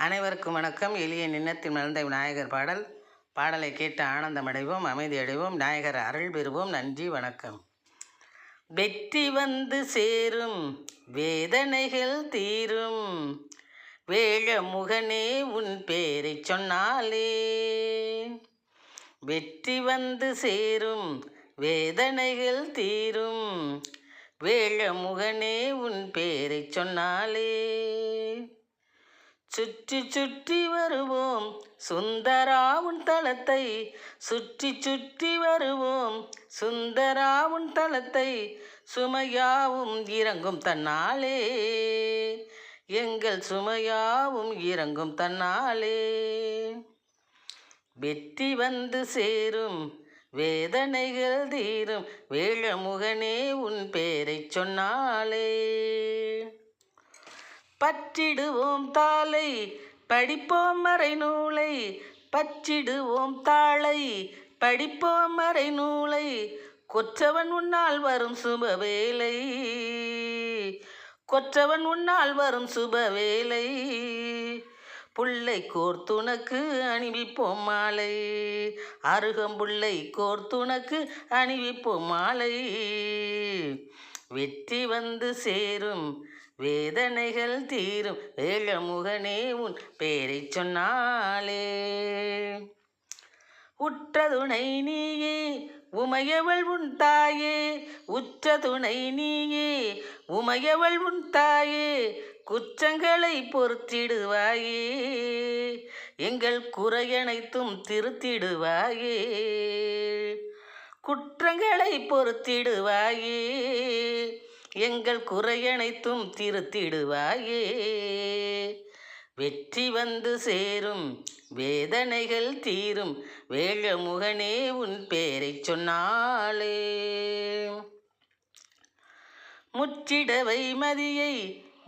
அனைவருக்கும் வணக்கம். எளிய நின்னத்தில் மலர்ந்த விநாயகர் பாடலை கேட்டு ஆனந்தமடைவோம், அமைதி அடைவோம், விநாயகர் அருள் பெறுவோம். நன்றி, வணக்கம். வெற்றி வந்து சேரும், வேதனைகள் தீரும், வேழ முகனே உன் பேரை சொன்னாலே. வெற்றி வந்து சேரும், வேதனைகள் தீரும், வேழ முகனே உன் பேரை சொன்னாலே. சுற்றி சுற்றி வருவோம் சுந்தராவுன் தலத்தை, சுற்றி சுற்றி வருவோம் சுந்தராவுன் தலத்தை, சுமையாவும் இறங்கும் தன்னாலே, எங்கள் சுமையாவும் இறங்கும் தன்னாலே. வெற்றி வந்து சேரும், வேதனைகள் தீரும், வேழமுகனே உன் பேரை சொன்னாலே. பற்றிடுவோம் தாளை, படிப்போம் மறை நூலை, பற்றிடுவோம் தாளை, படிப்போம் மறை நூலை, கொற்றவன் உன்னால் வரும் சுபவேளை, கொற்றவன் உன்னால் வரும் சுபவேளை. புள்ளை கோர்த்துனக்கு அணிவிப்போம் மாலை, அருகம்புள்ளை கோர்த்துனக்கு அணிவிப்போம் மாலை. வெற்றி வந்து சேரும், வேதனைகள் தீரும், வேழமுகனே உன் பேரை சொன்னாலே. உற்ற துணை நீயே உமையவள் உன் தாயே, உற்ற துணை நீயே உமையவள் உன் தாயே, குற்றங்களை பொறுத்திடுவாயே, எங்கள் குறையனைத்தும் திருத்திடுவாயே, குற்றங்களை பொறுத்திடுவாயே, எங்கள் குறையனைத்தும் திருத்திடுவாயே. வெற்றி வந்து சேரும், வேதனைகள் தீரும், வேழமுகனே உன் பேரை சொன்னாலே. முற்றிடவை மதியை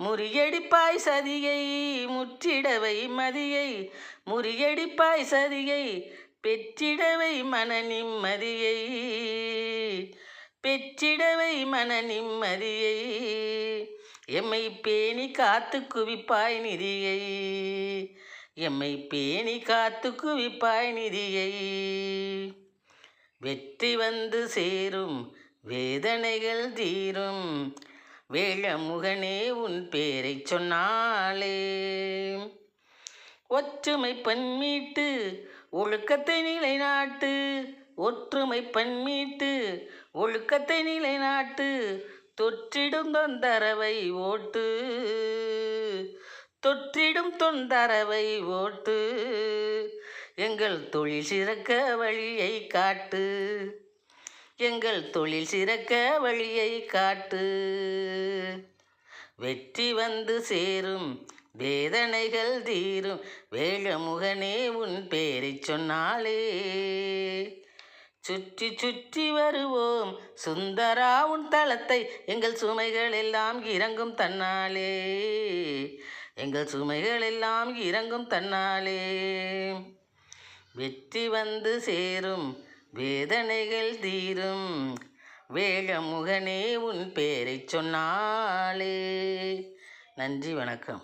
முறியடிப்பாய் சதியை, முற்றிடவை மதியை முறியடிப்பாய் சதியை, பெற்றிடவை மன நிம்மதியை, பெற்றிடவை மன நிம்மதியை, எம்மை பேணி காத்து குவிப்பாய் நிதியை, எம்மை பேணி காத்து குவிப்பாய் நிதியை. வெற்றி வந்து சேரும், வேதனைகள் தீரும், வேழமுகனே உன் பேரை சொன்னாலே. ஒற்றுமை பண்மீட்டு ஒழுக்கத்தை நிலைநாட்டு, ஒற்றுமை பண்மீட்டு ஒழுக்கத்தை நிலைநாட்டு, தொற்றிடும் தொந்தரவை ஓட்டு, தொற்றிடும் தொந்தரவை ஓட்டு, எங்கள் தொழில் சிறக்க வழியை காட்டு, எங்கள் தொழில் சிறக்க வழியை காட்டு. வெற்றி வந்து சேரும், வேதனைகள் தீரும், வேழமுகனே உன் பேரை சொன்னாலே. சுற்றி சுற்றி வருவோம் சுந்தரா உன் தலத்தை, எங்கள் சுமைகள் எல்லாம் இறங்கும் தன்னாலே, எங்கள் சுமைகள் எல்லாம் இறங்கும் தன்னாலே. வெற்றி வந்து சேரும், வேதனைகள் தீரும், வேழமுகனே உன் பேரை சொன்னாலே. நன்றி, வணக்கம்.